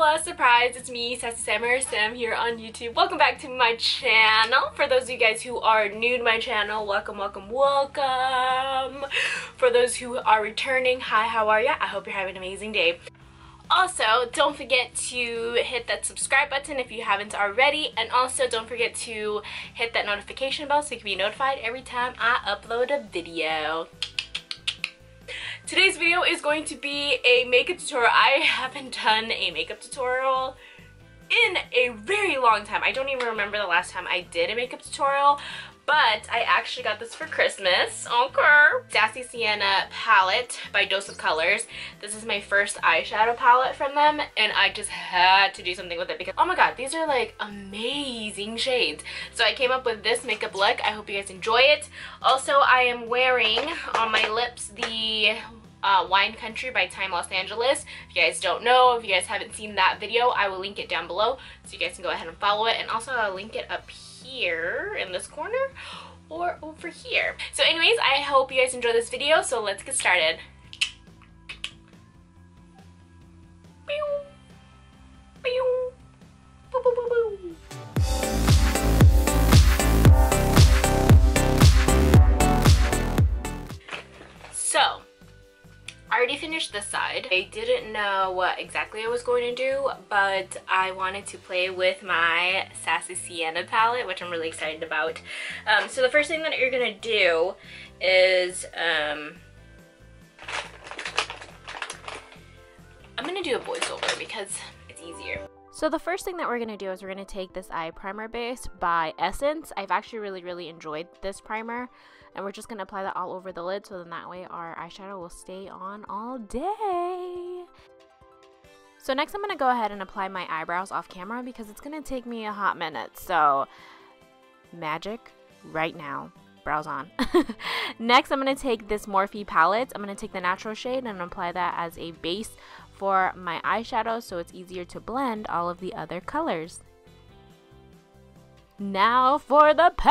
Surprise, it's me, Sassysamey or Sam here on YouTube. Welcome back to my channel. For those of you guys who are new to my channel, welcome, welcome, welcome. For those who are returning, hi, how are ya? I hope you're having an amazing day. Also, don't forget to hit that subscribe button if you haven't already, and also don't forget to hit that notification bell so you can be notified every time I upload a video. Today's video is going to be a makeup tutorial. I haven't done a makeup tutorial in a very long time. I don't even remember the last time I did a makeup tutorial, but I actually got this for Christmas. Okay. Sassy Sienna palette by Dose of Colors. This is my first eyeshadow palette from them, and I just had to do something with it because, oh my god, these are like amazing shades. So I came up with this makeup look. I hope you guys enjoy it. Also, I am wearing on my lips the Wine Country by Time Los Angeles. If you guys don't know, if you guys haven't seen that video, I will link it down below so you guys can go ahead and follow it, and also I'll link it up here in this corner or over here. So anyways, I hope you guys enjoy this video, so let's get started. So I already finished this side. I didn't know what exactly I was going to do, but I wanted to play with my Sassy Sienna palette, which I'm really excited about. So the first thing that you're gonna do is I'm gonna do a voiceover because it's easier. So the first thing that we're gonna do is we're gonna take this eye primer base by Essence. I've actually really enjoyed this primer. And we're just going to apply that all over the lid, so then that way our eyeshadow will stay on all day. So next I'm going to go ahead and apply my eyebrows off camera because it's going to take me a hot minute. So magic right now. Brows on. Next I'm going to take this Morphe palette. I'm going to take the natural shade and apply that as a base for my eyeshadow so it's easier to blend all of the other colors. Now for the palette!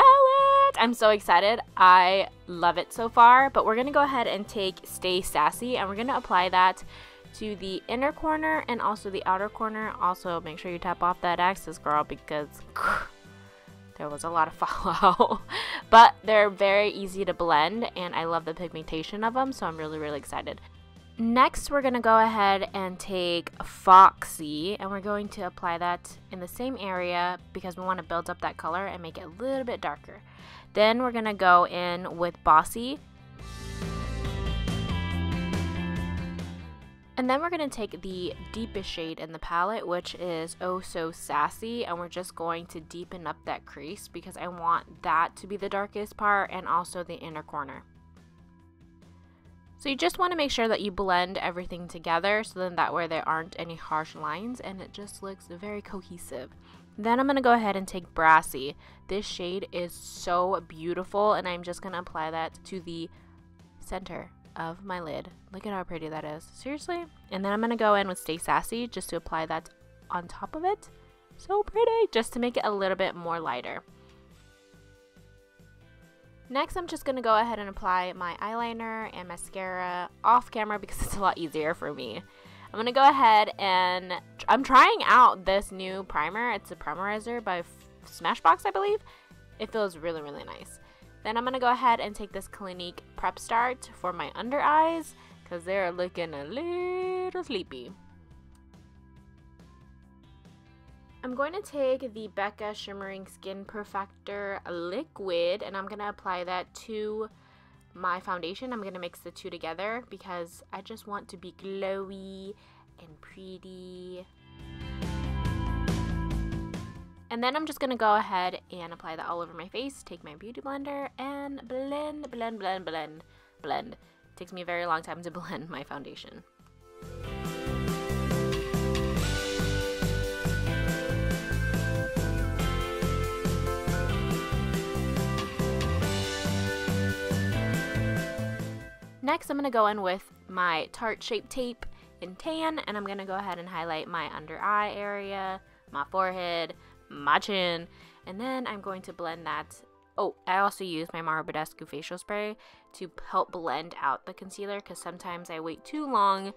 I'm so excited. I love it so far, but we're going to go ahead and take Stay Sassy and we're going to apply that to the inner corner and also the outer corner. Also, make sure you tap off that axis, girl, because there was a lot of fallout. But they're very easy to blend and I love the pigmentation of them, so I'm really excited. Next, we're going to go ahead and take Foxy and we're going to apply that in the same area because we want to build up that color and make it a little bit darker. Then we're going to go in with Bossy. And then we're going to take the deepest shade in the palette, which is Oh So Sassy, and we're just going to deepen up that crease because I want that to be the darkest part and also the inner corner. So you just want to make sure that you blend everything together so then that way there aren't any harsh lines and it just looks very cohesive. Then I'm going to go ahead and take Brassy. This shade is so beautiful and I'm just going to apply that to the center of my lid. Look at how pretty that is. Seriously? And then I'm going to go in with Stay Sassy just to apply that on top of it. So pretty! Just to make it a little bit more lighter. Next, I'm just going to go ahead and apply my eyeliner and mascara off camera because it's a lot easier for me. I'm going to go ahead and I'm trying out this new primer. It's a primerizer by Smashbox, I believe. It feels really nice. Then I'm going to go ahead and take this Clinique Prep Start for my under eyes because they're looking a little sleepy. I'm going to take the Becca Shimmering Skin Perfector liquid and I'm going to apply that to my foundation. I'm going to mix the two together because I just want to be glowy and pretty. And then I'm just going to go ahead and apply that all over my face. Take my beauty blender and blend. It takes me a very long time to blend my foundation. Next, I'm going to go in with my Tarte Shape Tape in Tan, and I'm going to go ahead and highlight my under eye area, my forehead, my chin, and then I'm going to blend that. Oh, I also use my Mara Badescu facial spray to help blend out the concealer because sometimes I wait too long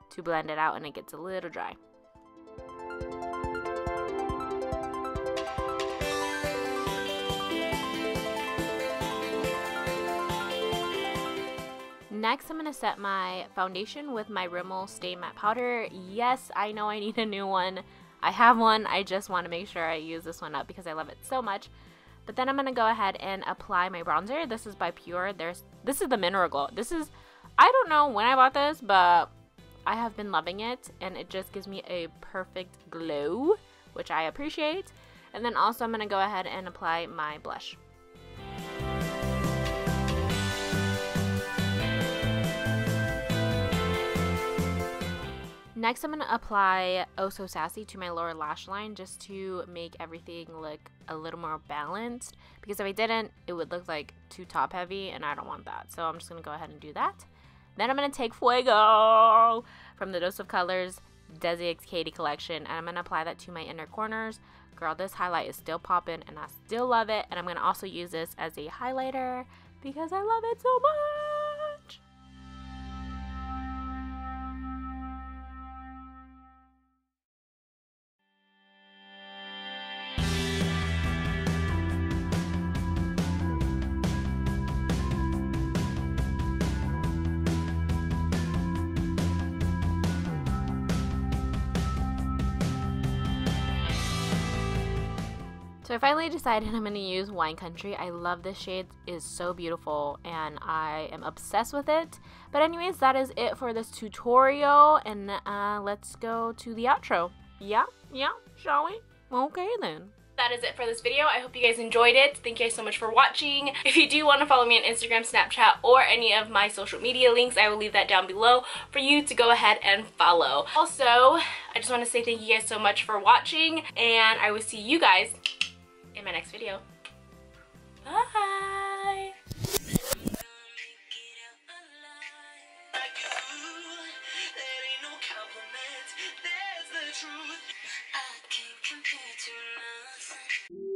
to blend it out and it gets a little dry. Next, I'm going to set my foundation with my Rimmel Stay Matte Powder. Yes, I know I need a new one. I have one. I just want to make sure I use this one up because I love it so much. But then I'm going to go ahead and apply my bronzer. This is by Pure. This is the Mineral Glow. I don't know when I bought this, but I have been loving it. And it just gives me a perfect glow, which I appreciate. And then also I'm going to go ahead and apply my blush. Next, I'm going to apply Oh So Sassy to my lower lash line just to make everything look a little more balanced. Because if I didn't, it would look like too top heavy and I don't want that. So I'm just going to go ahead and do that. Then I'm going to take Fuego from the Dose of Colors Desi X Katie collection. And I'm going to apply that to my inner corners. Girl, this highlight is still popping and I still love it. And I'm going to also use this as a highlighter because I love it so much. So I finally decided I'm going to use Wine Country. I love this shade. It is so beautiful and I am obsessed with it. But anyways, that is it for this tutorial and let's go to the outro. Yeah, shall we? Okay then. That is it for this video. I hope you guys enjoyed it. Thank you guys so much for watching. If you do want to follow me on Instagram, Snapchat, or any of my social media links, I will leave that down below for you to go ahead and follow. Also, I just want to say thank you guys so much for watching, and I will see you guys in my next video. Bye! Truth I can't compare to nothing.